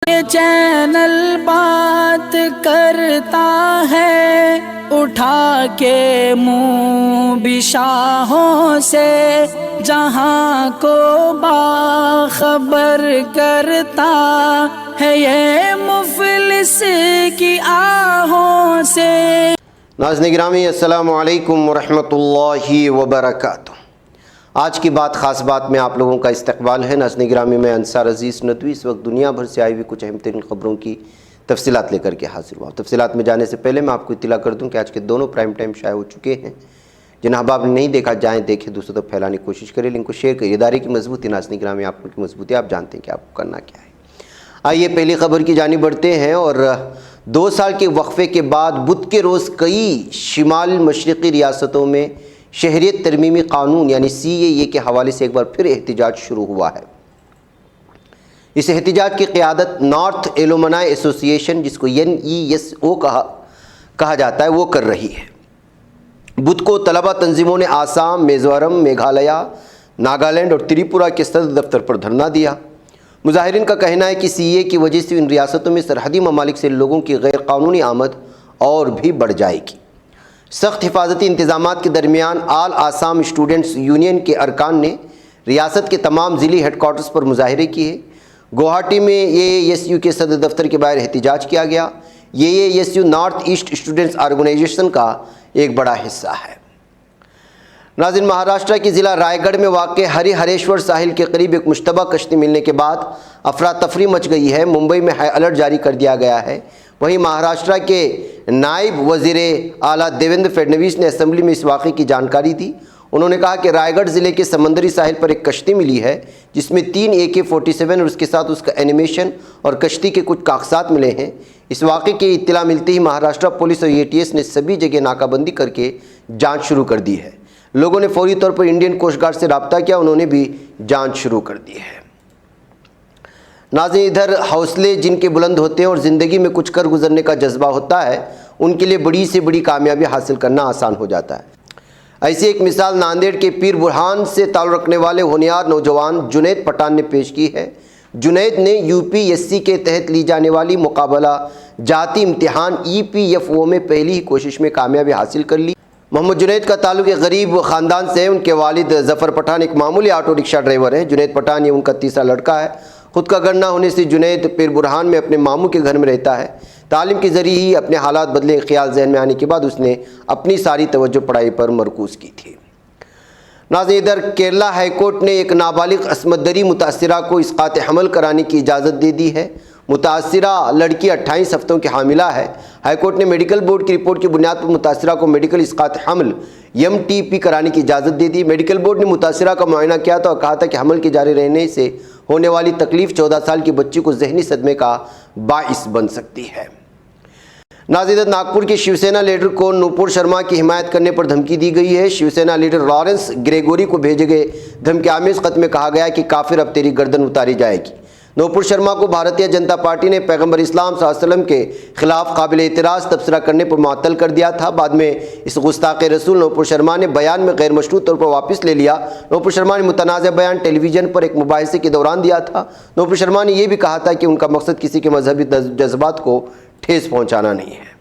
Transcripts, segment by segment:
یہ چینل بات کرتا ہے اٹھا کے منہ بھی شاہوں سے، جہاں کو باخبر کرتا ہے یہ مفلس کی آہوں سے۔ ناظرین گرامی، السلام علیکم ورحمۃ اللہ وبرکاتہ۔ آج کی بات خاص بات میں آپ لوگوں کا استقبال ہے۔ ناظرین گرامی، میں انصار عزیز ندوی اس وقت دنیا بھر سے آئی ہوئی کچھ اہم ترین خبروں کی تفصیلات لے کر کے حاضر ہوا۔ تفصیلات میں جانے سے پہلے میں آپ کو اطلاع کر دوں کہ آج کے دونوں پرائم ٹائم شائع ہو چکے ہیں۔ جن احباب نے نہیں دیکھا جائیں دیکھیں، دوسروں تک پھیلانے کی کوشش کریں، لنک کو شیئر کریں۔ ادارے کی مضبوطی، ناظرین گرامی آپ کی مضبوطی آپ جانتے ہیں کہ آپ کو کرنا کیا ہے۔ آئیے پہلی خبر کی جانب بڑھتے ہیں۔ اور 2 سال کے وقفے کے بعد بدھ کے روز کئی شمال مشرقی ریاستوں میں شہریت ترمیمی قانون یعنی CAA کے حوالے سے ایک بار پھر احتجاج شروع ہوا ہے۔ اس احتجاج کی قیادت نارتھ ایلومنائی ایسوسی ایشن، جس کو NESO کہا جاتا ہے، وہ کر رہی ہے۔ بدھ کو طلبہ تنظیموں نے آسام، میزورم، میگھالیہ، ناگالینڈ اور تریپورہ کے صدر دفتر پر دھرنا دیا۔ مظاہرین کا کہنا ہے کہ CAA کی وجہ سے ان ریاستوں میں سرحدی ممالک سے لوگوں کی غیر قانونی آمد اور بھی بڑھ جائے گی۔ سخت حفاظتی انتظامات کے درمیان آل آسام اسٹوڈنٹس یونین کے ارکان نے ریاست کے تمام ضلعی ہیڈ کوارٹرز پر مظاہرے کیے۔ گوہاٹی میں AASU کے صدر دفتر کے باہر احتجاج کیا گیا۔ AASU north east students organisation کا ایک بڑا حصہ ہے۔ ناظرین، مہاراشٹر کے ضلع رائے گڑھ میں واقع ہری ہریشور ساحل کے قریب ایک مشتبہ کشتی ملنے کے بعد افراتفری مچ گئی ہے۔ ممبئی میں ہائی الرٹ جاری کر دیا گیا ہے۔ وہیں مہاراشٹر کے نائب وزیر اعلیٰ دیویندر فڈنویس نے اسمبلی میں اس واقعے کی جانکاری دی۔ انہوں نے کہا کہ رائے گڑھ ضلع کے سمندری ساحل پر ایک کشتی ملی ہے جس میں 3 AK-47 اور اس کے ساتھ اس کا اینیمیشن اور کشتی کے کچھ کاغذات ملے ہیں۔ اس واقعے کی اطلاع ملتے ہی مہاراشٹر پولیس اور ATS نے سبھی جگہ ناکہ بندی کر کے جانچ شروع کر دی ہے۔ لوگوں نے فوری طور پر انڈین کوسٹ گارڈ سے رابطہ کیا، انہوں نے بھی جانچ شروع کر دی ہے۔ ناظرین، ادھر حوصلے جن کے بلند ہوتے ہیں اور زندگی میں کچھ کر گزرنے کا جذبہ ہوتا ہے، ان کے لیے بڑی سے بڑی کامیابی حاصل کرنا آسان ہو جاتا ہے۔ ایسی ایک مثال ناندیڑ کے پیر برہان سے تعلق رکھنے والے ہونہار نوجوان جنید پٹھان نے پیش کی ہے۔ جنید نے UPSC کے تحت لی جانے والی مقابلہ جاتی امتحان EPFO میں پہلی ہی کوشش میں کامیابی حاصل کر لی۔ محمد جنید کا تعلق ایک غریب خاندان سے ہے۔ ان کے والد ظفر پٹھان ایک معمولی آٹو رکشہ ڈرائیور ہیں۔ جنید پٹھان یہ ان کا تیسرا لڑکا ہے۔ خود کا گھر نہ ہونے سے جنید پیر برہان میں اپنے ماموں کے گھر میں رہتا ہے۔ تعلیم کے ذریعے ہی اپنے حالات بدلے خیال ذہن میں آنے کے بعد اس نے اپنی ساری توجہ پڑھائی پر مرکوز کی تھی۔ ناظرین، ادھر کیرلا ہائی کورٹ نے ایک نابالغ عصمت دری متاثرہ کو اسقاط حمل کرانے کی اجازت دے دی ہے۔ متاثرہ لڑکی 28 ہفتوں کی حاملہ ہے۔ ہائی کورٹ نے میڈیکل بورڈ کی رپورٹ کی بنیاد پر متاثرہ کو میڈیکل اسقاط حمل MTP کرانے کی اجازت دے دی۔ میڈیکل بورڈ نے متاثرہ کا معائنہ کیا تھا اور کہا تھا کہ حمل کے جاری رہنے سے ہونے والی تکلیف 14 سال کی بچی کو ذہنی صدمے کا باعث بن سکتی ہے۔ ناظرین، ناگپور کے شیو سینا لیڈر کو نوپور شرما کی حمایت کرنے پر دھمکی دی گئی ہے۔ Shiv Sena leader Lawrence Gregory کو بھیجے گئے دھمکی آمیز خط میں کہا گیا کہ کافر اب تیری گردن اتاری جائے گی۔ نوپور شرما کو بھارتیہ جنتا پارٹی نے پیغمبر اسلام صلی اللہ علیہ وسلم کے خلاف قابل اعتراض تبصرہ کرنے پر معطل کر دیا تھا۔ بعد میں اس گستاخ رسول نوپور شرما نے بیان میں غیر مشروط طور پر واپس لے لیا۔ نوپور شرما نے متنازع بیان ٹیلی ویژن پر ایک مباحثے کے دوران دیا تھا۔ نوپور شرما نے یہ بھی کہا تھا کہ ان کا مقصد کسی کے مذہبی جذبات کو ٹھیس پہنچانا نہیں ہے۔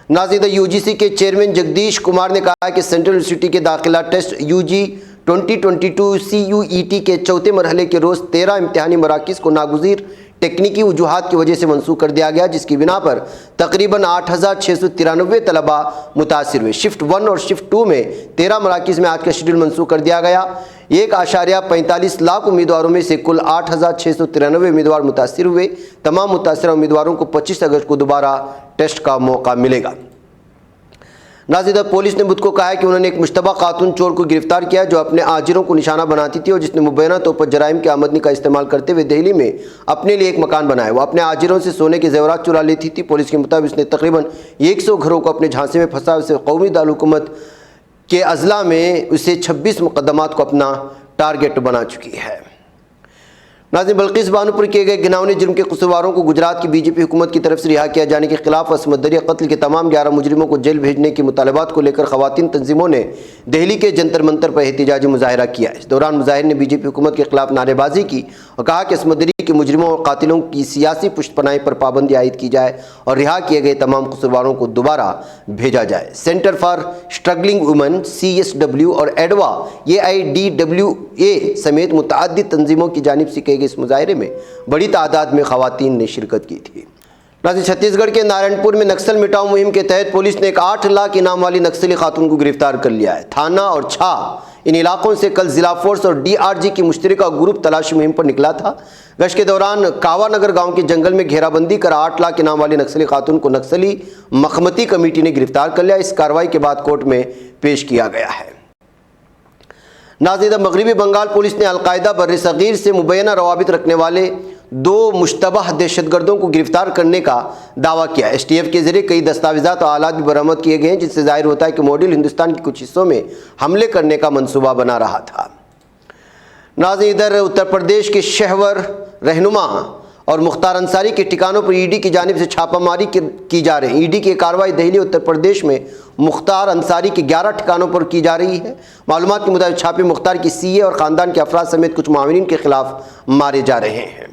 ناظرین، UGC کے چیئرمین جگدیش کمار نے کہا کہ سینٹرل یونیورسٹی کے داخلہ ٹیسٹ UG 2022 CUET کے چوتھے مرحلے کے روز 13 امتحانی مراکز کو ناگزیر ٹیکنیکی وجوہات کی وجہ سے منسوخ کر دیا گیا، جس کی بنا پر تقریباً 8693 طلبہ متاثر ہوئے۔ شفٹ 1 اور شفٹ 2 میں 13 مراکز میں آج کا شیڈول منسوخ کر دیا گیا۔ 1.45 لاکھ امیدواروں میں سے کل 8693 امیدوار متاثر ہوئے۔ تمام متاثرہ امیدواروں کو 25 اگست کو دوبارہ ٹیسٹ کا موقع ملے گا۔ ناظرین، پولیس نے بدھ کو کہا ہے کہ انہوں نے ایک مشتبہ خاتون چور کو گرفتار کیا جو اپنے آجروں کو نشانہ بناتی تھی اور جس نے مبینہ طور پر جرائم کی آمدنی کا استعمال کرتے ہوئے دہلی میں اپنے لیے ایک مکان بنایا۔ وہ اپنے آجروں سے سونے کے زیورات چرا لیتی تھی۔ پولیس کے مطابق اس نے تقریباً 100 گھروں کو اپنے جھانسے میں پھنسا۔ اسے قومی دارالحکومت کے اضلاع میں اسے 26 مقدمات کو اپنا ٹارگٹ بنا چکی ہے۔ ناظرین، بلقیس بانو پر کیے گئے گھناؤنے جرم کے قصورواروں کو گجرات کی BJP حکومت کی طرف سے رہا کیا جانے کے خلاف عصمت دری قتل کے تمام 11 مجرموں کو جیل بھیجنے کے مطالبات کو لے کر خواتین تنظیموں نے دہلی کے جنتر منتر پر احتجاجی مظاہرہ کیا۔ اس دوران مظاہرین نے BJP حکومت کے خلاف نعرے بازی کی اور کہا کہ عصمت دری کے مجرموں اور قاتلوں کی سیاسی پشت پناہی پر پابندی عائد کی جائے اور رہا کیے گئے تمام قصورواروں کو دوبارہ بھیجا جائے۔ Centre for struggling women CSW اور ایڈوا AIDWA سمیت متعدد تنظیموں کی جانب سے کیے گئے اس مظاہرے میں بڑی تعداد میں خواتین نے شرکت کی تھی۔ ناظرین، چھتیس گڑھ کے نارائن پور میں نکسل مٹاؤ مہم کے تحت پولیس نے ایک 8 لاکھ انعام والی نکسلی خاتون کو گرفتار کر لیا ہے۔ تھانہ اور چھا ان علاقوں سے کل ضلع فورس اور DRG کی مشترکہ گروپ تلاشی مہم پر نکلا تھا۔ گشت کے دوران کاوا نگر گاؤں کے جنگل میں گھیرا بندی کر 8 لاکھ انعام والی نکسلی خاتون کو نکسلی مخمتی کمیٹی نے گرفتار کر لیا۔ اس کارروائی کے بعد کورٹ میں پیش کیا گیا ہے۔ ناظرین، مغربی بنگال پولیس نے القاعدہ بر صغیر سے مبینہ روابط رکھنے والے 2 مشتبہ دہشت گردوں کو گرفتار کرنے کا دعویٰ کیا۔ STF کے ذریعے کئی دستاویزات اور آلات بھی برآمد کیے گئے ہیں، جس سے ظاہر ہوتا ہے کہ ماڈل ہندوستان کے کچھ حصوں میں حملے کرنے کا منصوبہ بنا رہا تھا۔ ناظرین، ادھر اتر پردیش کے شہور رہنما اور مختار انصاری کے ٹھکانوں پر ED کی جانب سے چھاپہ ماری کی جا رہی ہے۔ ED کی کارروائی دہلی اتر پردیش میں مختار انصاری کے 11 ٹھکانوں پر کی جا رہی ہے۔ معلومات کے مطابق چھاپے مختار کی CA اور خاندان کے افراد سمیت کچھ معاونین کے خلاف مارے جا رہے ہیں۔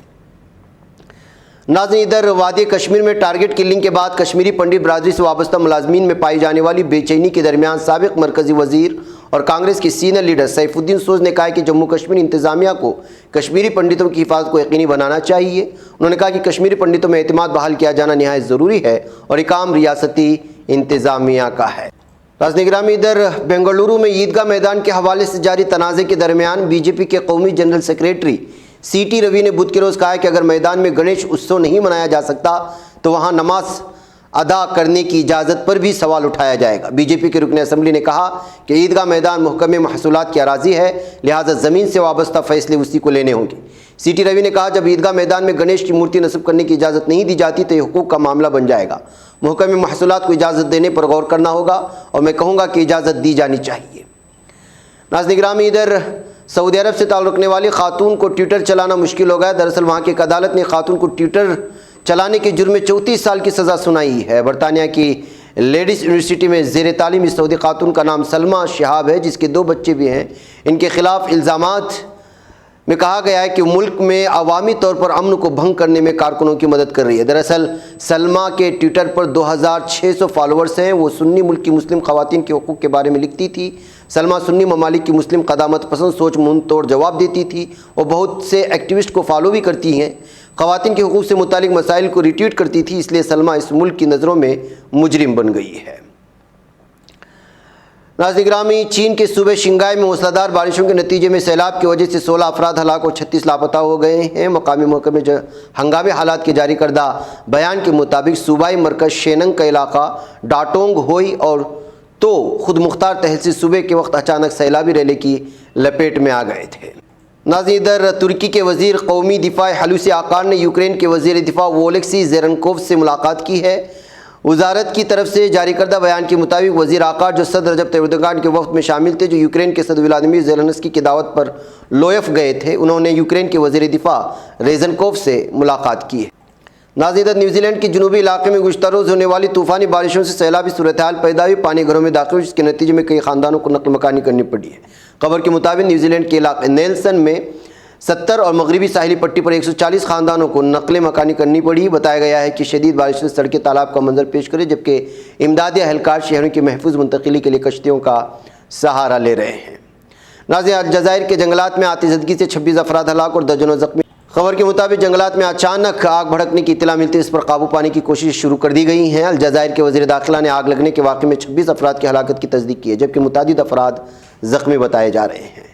ناظرین، ادھر وادی کشمیر میں ٹارگٹ کلنگ کے بعد کشمیری پنڈت برادری سے وابستہ ملازمین میں پائی جانے والی بے چینی کے درمیان سابق مرکزی وزیر اور کانگریس کے سینئر لیڈر سیف الدین سوز نے کہا ہے کہ جموں کشمیر انتظامیہ کو کشمیری پنڈتوں کی حفاظت کو یقینی بنانا چاہیے۔ انہوں نے کہا کہ کشمیری پنڈتوں میں اعتماد بحال کیا جانا نہایت ضروری ہے اور یہ کام ریاستی انتظامیہ کا ہے۔ ناظرین گرامی، ادھر بنگلورو میں عیدگاہ میدان کے حوالے سے جاری تنازع کے درمیان BJP کے قومی جنرل سیکریٹری CT روی نے بدھ کے روز کہا ہے کہ اگر میدان میں گنیش اتسو نہیں منایا جا سکتا تو وہاں نماز ادا کرنے کی اجازت پر بھی سوال اٹھایا جائے گا۔ BJP کے رکن اسمبلی نے کہا کہ عیدگاہ میدان محکمہ محصولات کی اراضی ہے، لہٰذا زمین سے وابستہ فیصلے اسی کو لینے ہوں گے۔ CT روی نے کہا جب عیدگاہ میدان میں گنیش کی مورتی نصب کرنے کی اجازت نہیں دی جاتی تو یہ حقوق کا معاملہ بن جائے گا۔ محکمہ محصولات کو اجازت دینے پر غور کرنا ہوگا اور میں کہوں گا کہ اجازت دی جانی چاہیے۔ ناظرین گرامی، ادھر سعودی عرب سے تعلق رکھنے والی خاتون کو ٹویٹر چلانا مشکل ہو گیا۔ دراصل وہاں کی ایک عدالت نے خاتون کو ٹویٹر چلانے کے جرم میں 34 سال کی سزا سنائی ہے۔ برطانیہ کی لیڈیز یونیورسٹی میں زیر تعلیم اس سعودی خاتون کا نام سلمہ شہاب ہے، جس کے 2 بچے بھی ہیں۔ ان کے خلاف الزامات میں کہا گیا ہے کہ ملک میں عوامی طور پر امن کو بھنگ کرنے میں کارکنوں کی مدد کر رہی ہے۔ دراصل سلمہ کے ٹویٹر پر 2600 فالوورز ہیں۔ وہ سنی ملک کی مسلم خواتین کے حقوق کے بارے میں لکھتی تھی۔ سلمہ سنی ممالک کی مسلم قدامت پسند سوچ منہ توڑ جواب دیتی تھی۔ وہ بہت سے ایکٹیوسٹ کو فالو بھی کرتی ہیں، خواتین کے حقوق سے متعلق مسائل کو ریٹویٹ کرتی تھی، اس لیے سلمہ اس ملک کی نظروں میں مجرم بن گئی ہے۔ ناظرین گرامی، چین کے صوبے شنگھائی میں موسلادھار بارشوں کے نتیجے میں سیلاب کی وجہ سے 16 افراد ہلاک اور 36 لاپتہ ہو گئے ہیں۔ مقامی محکمے ہنگامی حالات کے جاری کردہ بیان کے مطابق صوبائی مرکز شیننگ کا علاقہ ڈاٹونگ ہوئی اور تو خود مختار تحصیل صوبے کے وقت اچانک سیلابی ریلے کی لپیٹ میں آ گئے تھے۔ ناظرین، ادھر ترکی کے وزیر قومی دفاع حلوسی آقار نے یوکرین کے وزیر دفاع وولیکسی زیرنکوف سے ملاقات کی ہے۔ وزارت کی طرف سے جاری کردہ بیان کے مطابق وزیر آقار جو صدر رجب طیب ایردوان کے وفد میں شامل تھے، جو یوکرین کے صدر ولادیمیر زیلنسکی کی دعوت پر لویف گئے تھے، انہوں نے یوکرین کے وزیر دفاع ریزنکوف سے ملاقات کی ہے۔ ناظرین، نیوزی لینڈ کے جنوبی علاقے میں گزشتہ روز ہونے والی طوفانی بارشوں سے سیلابی صورتحال پیدا ہوئی، پانی گھروں میں داخل ہوئی، جس کے نتیجے میں کئی خاندانوں کو نقل مکانی کرنی پڑی ہے۔ خبر کے مطابق نیوزی لینڈ کے علاقے نیلسن میں 70 اور مغربی ساحلی پٹی پر 140 خاندانوں کو نقل مکانی کرنی پڑی۔ بتایا گیا ہے کہ شدید بارش سے سڑکیں تالاب کا منظر پیش کرے، جبکہ امدادی اہلکار شہروں کی محفوظ منتقلی کے لیے کشتیوں کا سہارا لے رہے ہیں۔ ناظرین، الجزائر کے جنگلات میں آتش زدگی سے 26 افراد ہلاک اور درجنوں زخمی۔ خبر کے مطابق جنگلات میں اچانک آگ بھڑکنے کی اطلاع ملتی ہے، اس پر قابو پانے کی کوشش شروع کر دی گئی ہیں۔ الجزائر کے وزیر داخلہ نے آگ لگنے کے واقعے میں 26 افراد کی ہلاکت کی تصدیق کی ہے، جبکہ متعدد افراد زخمی بتائے جا رہے ہیں۔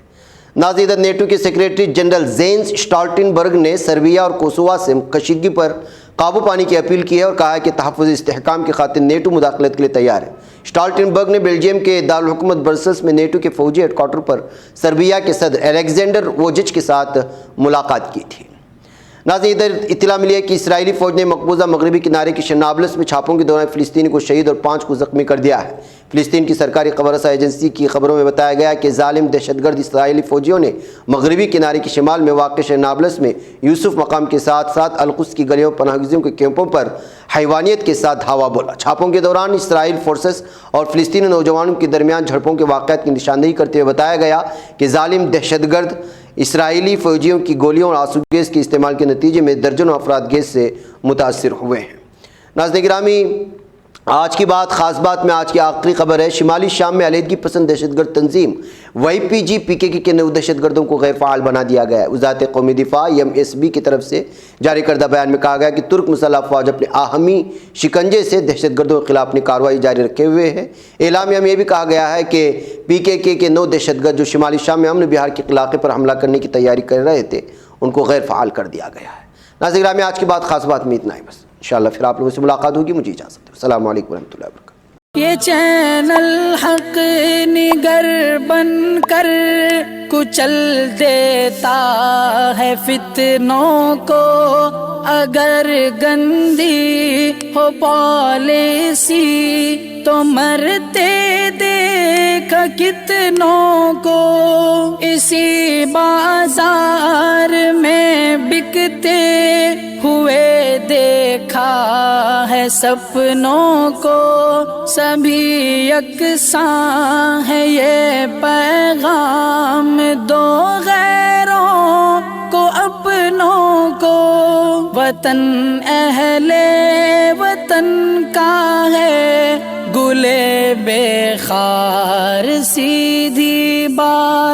ناظرین، نیٹو کے سیکریٹری جنرل زینس اسٹالٹنبرگ نے سربیا اور کوسووا سے کشیدگی پر قابو پانے کی اپیل کی ہے اور کہا ہے کہ تحفظ استحکام کی خاطر نیٹو مداخلت کے لیے تیار ہے۔ اسٹالٹنبرگ نے بیلجیم کے دارالحکومت برسلز میں نیٹو کے فوجی ہیڈ کوارٹر پر سربیا کے صدر الیگزینڈر ووچچ کے ساتھ ملاقات کی تھی۔ ناظرین، ادھر اطلاع ملی ہے کہ اسرائیلی فوج نے مقبوضہ مغربی کنارے کی نابلس میں چھاپوں کے دوران فلسطینی کو شہید اور 5 کو زخمی کر دیا ہے۔ فلسطین کی سرکاری خبر رساں ایجنسی کی خبروں میں بتایا گیا کہ ظالم دہشت گرد اسرائیلی فوجیوں نے مغربی کنارے کے شمال میں واقع شہر نابلس میں یوسف مقام کے ساتھ ساتھ القدس کی گلیوں پناہ گزینوں کے کیمپوں پر حیوانیت کے ساتھ دھاوا بولا۔ چھاپوں کے دوران اسرائیل فورسز اور فلسطینی نوجوانوں کے درمیان جھڑپوں کے واقعات کی نشاندہی کرتے ہوئے بتایا گیا کہ ظالم دہشت گرد اسرائیلی فوجیوں کی گولیوں اور آنسو گیس کے استعمال کے نتیجے میں درجنوں افراد گیس سے متاثر ہوئے ہیں۔ ناظرین گرامی، آج کی بات خاص بات میں آج کی آخری خبر ہے۔ شمالی شام میں علیحدگی پسند دہشت گرد تنظیم YPG PKK کے 9 دہشت گردوں کو غیر فعال بنا دیا گیا ہے۔ وزارت قومی دفاع MSB کی طرف سے جاری کردہ بیان میں کہا گیا کہ ترک مسلح افواج اپنے آہمی شکنجے سے دہشت گردوں کے خلاف اپنی کارروائی جاری رکھے ہوئے ہے۔ اعلامیہ میں یہ بھی کہا گیا ہے کہ PKK کے 9 دہشت گرد جو شمالی شام میں امن بہار کے علاقے پر حملہ کرنے کی تیاری کر رہے تھے ان کو غیر فعال کر دیا گیا ہے۔ ناظرین گرامی، آج کی بات خاص بات میں اتنا ہی بس۔ انشاءاللہ پھر آپ لوگوں سے ملاقات ہوگی، مجھے اجازت ہے۔ السلام علیکم ورحمۃ اللہ وبرکاتہ۔ یہ چینل حق نگر بن کر کچل دیتا ہے فتنوں کو، اگر گندی ہو پالیسی تو مرتے دیکھ کتنوں کو، اسی بازار میں بکتے ہوئے دیکھا ہے سپنوں کو، سبھی یکساں ہے یہ پیغام دو غیروں کو اپنوں کو، وطن اہل وطن کا ہے گلے بے خار، سیدھی بات